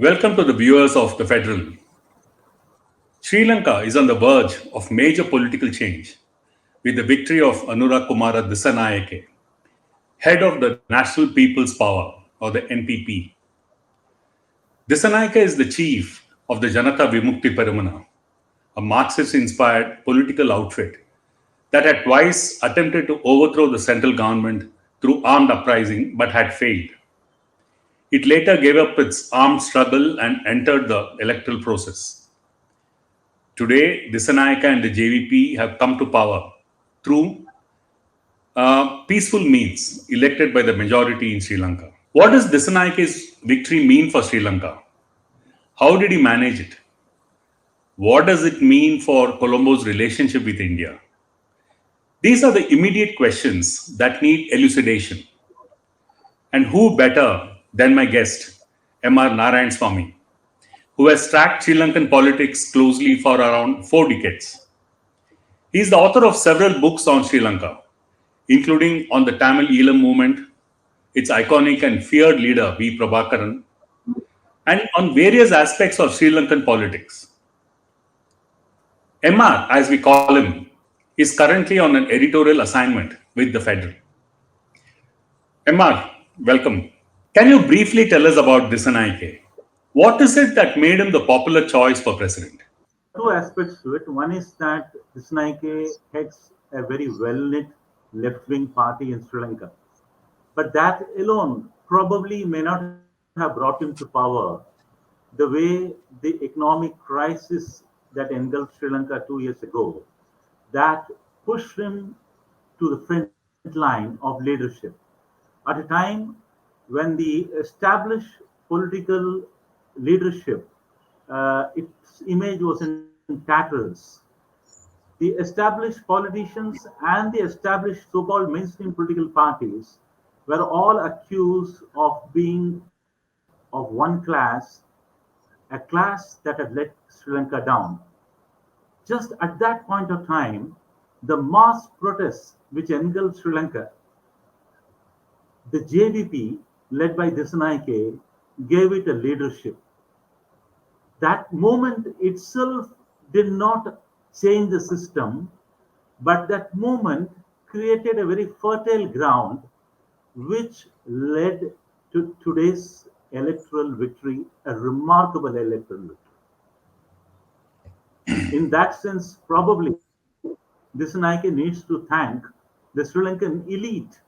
Welcome to the viewers of the Federal. Sri Lanka is on the verge of major political change with the victory of Anura Kumara Dissanayake, head of the National People's Power or the NPP. Dissanayake is the chief of the Janata Vimukti Peramana, a Marxist inspired political outfit that had twice attempted to overthrow the central government through armed uprising but had failed. It later gave up its armed struggle and entered the electoral process. Today, Dissanayaka and the JVP have come to power through peaceful means elected by the majority in Sri Lanka. What does Dissanayaka's victory mean for Sri Lanka? How did he manage it? What does it mean for Colombo's relationship with India? These are the immediate questions that need elucidation. And who better than my guest, M.R. Narayan Swamy, who has tracked Sri Lankan politics closely for around 4 decades. He is the author of several books on Sri Lanka, including on the Tamil Eelam movement, its iconic and feared leader V. Prabhakaran, and on various aspects of Sri Lankan politics. MR, as we call him, is currently on an editorial assignment with the Federal. MR, welcome. Can you briefly tell us about Dissanayake? What is it that made him the popular choice for president? There are two aspects to it. One is that Dissanayake heads a very well-knit left-wing party in Sri Lanka. But that alone probably may not have brought him to power the way the economic crisis that engulfed Sri Lanka 2 years ago, that pushed him to the front line of leadership at a time when the established political leadership, its image was in tatters. The established politicians and the established so-called mainstream political parties were all accused of being of one class, a class that had let Sri Lanka down. Just at that point of time, the mass protests which engulfed Sri Lanka, the JVP, led by Dissanayake, gave it a leadership. That moment itself did not change the system, but that moment created a very fertile ground which led to today's electoral victory, a remarkable electoral victory. In that sense, probably Dissanayake needs to thank the Sri Lankan elite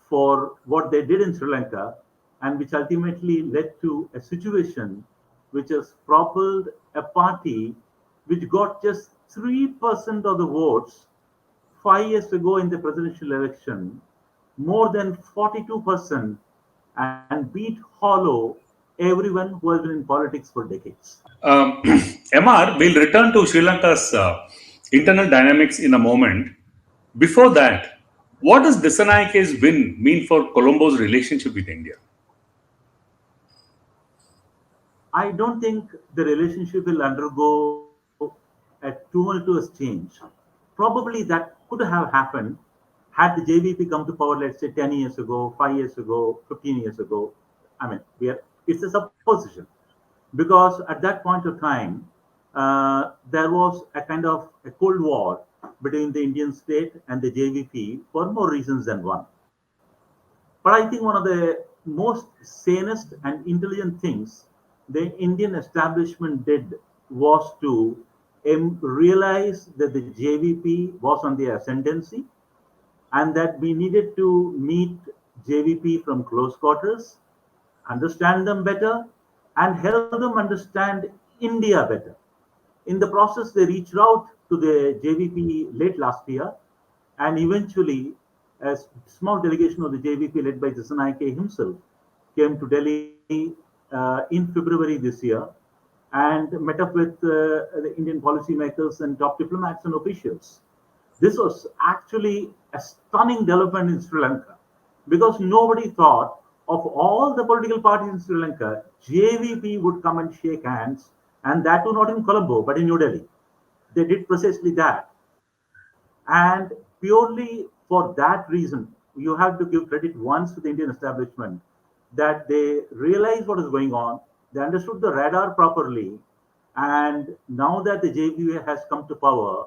for what they did in Sri Lanka, and which ultimately led to a situation which has propelled a party which got just 3% of the votes 5 years ago in the presidential election, more than 42%, and beat hollow everyone who has been in politics for decades. Um, MR, we'll return to Sri Lanka's internal dynamics in a moment. Before that, what does Disanayake's win mean for Colombo's relationship with India? I don't think the relationship will undergo a tumultuous change. Probably that could have happened had the JVP come to power, let's say 10 years ago, 5 years ago, 15 years ago. I mean, it's a supposition. Because at that point of time, there was a kind of a cold war between the Indian state and the JVP for more reasons than one. But I think one of the most sanest and intelligent things the Indian establishment did was to realize that the JVP was on the ascendancy and that we needed to meet JVP from close quarters, understand them better, and help them understand India better. In the process, they reached out to the JVP late last year, and eventually, a small delegation of the JVP led by Dissanayake himself came to Delhi in February this year and met up with the Indian policymakers and top diplomats and officials. This was actually a stunning development in Sri Lanka because nobody thought of all the political parties in Sri Lanka, JVP would come and shake hands, and that too not in Colombo but in New Delhi. They did precisely that. And purely for that reason, you have to give credit once to the Indian establishment that they realized what is going on, They understood the radar properly. And now that the JVP has come to power,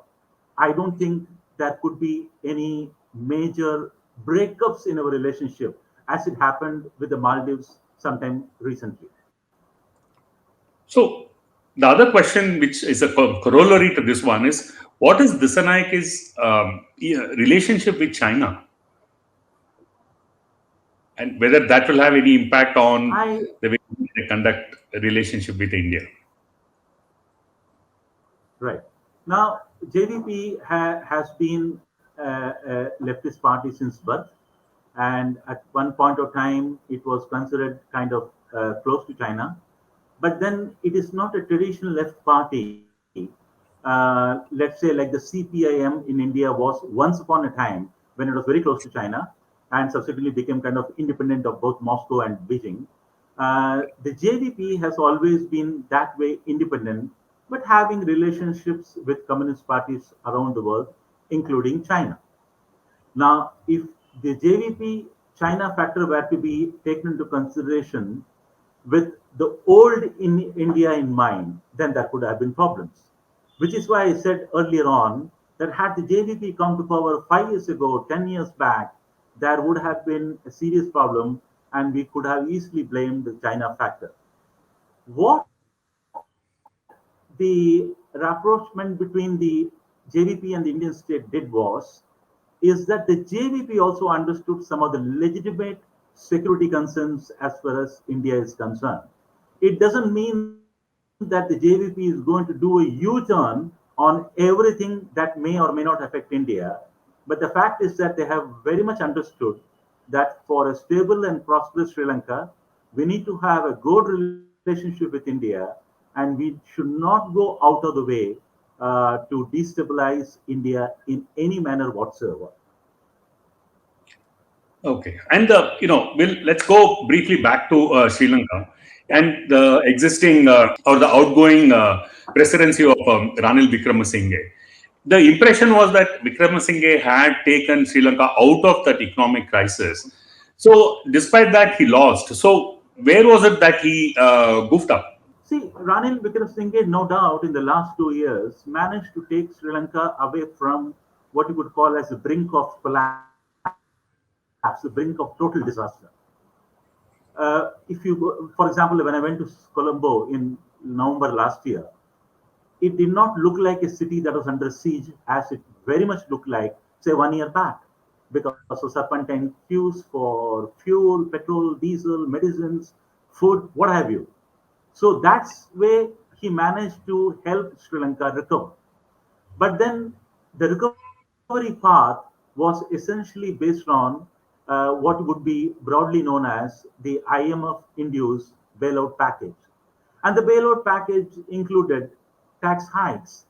I don't think there could be any major breakups in our relationship as it happened with the Maldives sometime recently. So the other question, which is a corollary to this one, is what is Disanayake's relationship with China, and whether that will have any impact on I the way they conduct a relationship with India. Right. Now, JVP has been a leftist party since birth, and at one point of time, it was considered kind of close to China. But then it is not a traditional left party. Let's say, like the CPIM in India was once upon a time when it was very close to China and subsequently became kind of independent of both Moscow and Beijing. The JVP has always been that way independent, but having relationships with communist parties around the world, including China. Now, if the JVP China factor were to be taken into consideration with the old in India in mind, then there could have been problems. Which is why I said earlier on that had the JVP come to power 5 years ago, 10 years back, there would have been a serious problem and we could have easily blamed the China factor. What the rapprochement between the JVP and the Indian state did is that the JVP also understood some of the legitimate security concerns as far as India is concerned. It doesn't mean that the JVP is going to do a U-turn on everything that may or may not affect India. But the fact is that they have very much understood that for a stable and prosperous Sri Lanka, we need to have a good relationship with India and we should not go out of the way to destabilize India in any manner whatsoever. Okay, and let's go briefly back to Sri Lanka and the existing or the outgoing presidency of Ranil Wickremesinghe. The impression was that Wickremesinghe had taken Sri Lanka out of that economic crisis. So, despite that, he lost. So, where was it that he goofed up? See, Ranil Wickremesinghe, no doubt, in the last 2 years, managed to take Sri Lanka away from what you could call as the brink of collapse, the brink of total disaster. If you, for example, when I went to Colombo in November last year, it did not look like a city that was under siege as it very much looked like, say, 1 year back, because of serpentine queues for fuel, petrol, diesel, medicines, food, what have you. So that's where he managed to help Sri Lanka recover. But then the recovery path was essentially based on what would be broadly known as the IMF induced bailout package. And the bailout package included tax hikes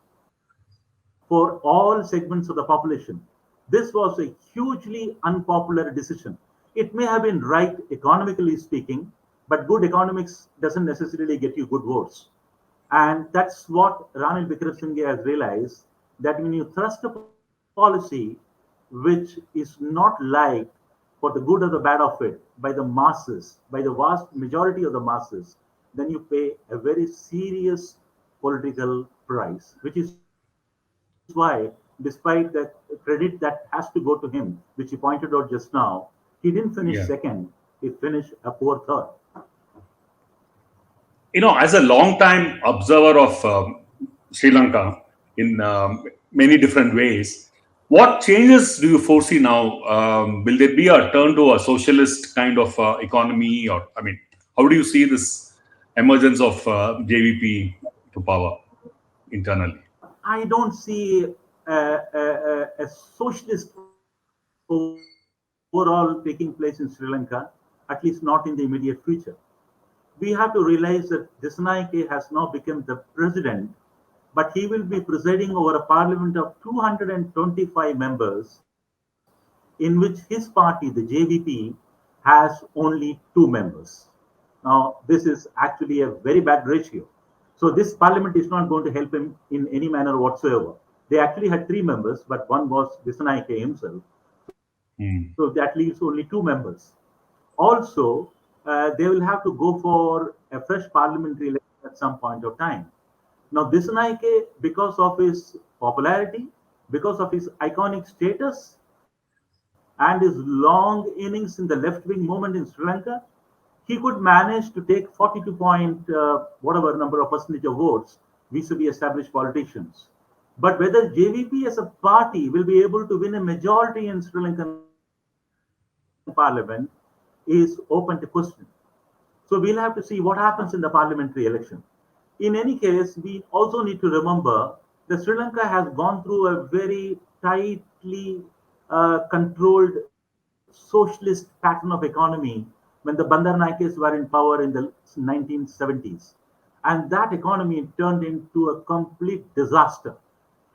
for all segments of the population. This was a hugely unpopular decision. It may have been right economically speaking, but good economics doesn't necessarily get you good votes. And that's what Ranil Wickremesinghe has realized that when you thrust a policy which is not liked for the good or the bad of it by the masses, by the vast majority of the masses, then you pay a very serious political price, which is why, despite the credit that has to go to him, which he pointed out just now, he didn't finish second, Yeah. he finished a poor third. As a long time observer of Sri Lanka in many different ways, what changes do you foresee now? Will there be a turn to a socialist kind of economy, or I mean, how do you see this emergence of JVP to power internally? I don't see a socialist overall taking place in Sri Lanka, at least not in the immediate future. We have to realize that Dissanayake has now become the president, but he will be presiding over a parliament of 225 members, in which his party, the JVP, has only 2 members. Now, this is actually a very bad ratio. So, this parliament is not going to help him in any manner whatsoever. They actually had 3 members, but one was Dissanayake himself. So, that leaves only 2 members. Also, they will have to go for a fresh parliamentary election at some point of time. Now, Dissanayake, because of his popularity, because of his iconic status, and his long innings in the left-wing movement in Sri Lanka, he could manage to take 42 point whatever number of percentage of votes vis-a-vis established politicians. But whether JVP as a party will be able to win a majority in Sri Lankan parliament is open to question. So we'll have to see what happens in the parliamentary election. In any case, we also need to remember that Sri Lanka has gone through a very tightly controlled socialist pattern of economy when the Bandaranaikes were in power in the 1970s. And that economy turned into a complete disaster.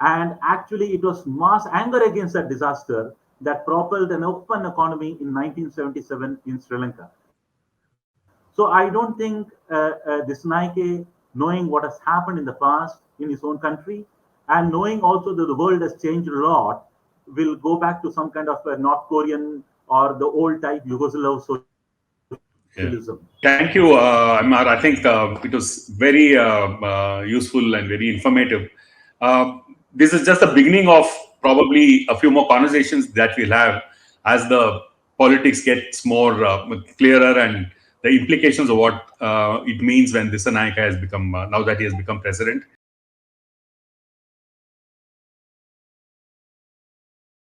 And actually, it was mass anger against that disaster that propelled an open economy in 1977 in Sri Lanka. So I don't think this Nike, knowing what has happened in the past in his own country, and knowing also that the world has changed a lot, will go back to some kind of a North Korean or the old type Yugoslav socialism. Yeah. Thank you, Amar. I think it was very useful and very informative. Uh, this is just the beginning of probably a few more conversations that we'll have as the politics gets more clearer, and the implications of what it means when Dissanayaka has become, now that he has become president.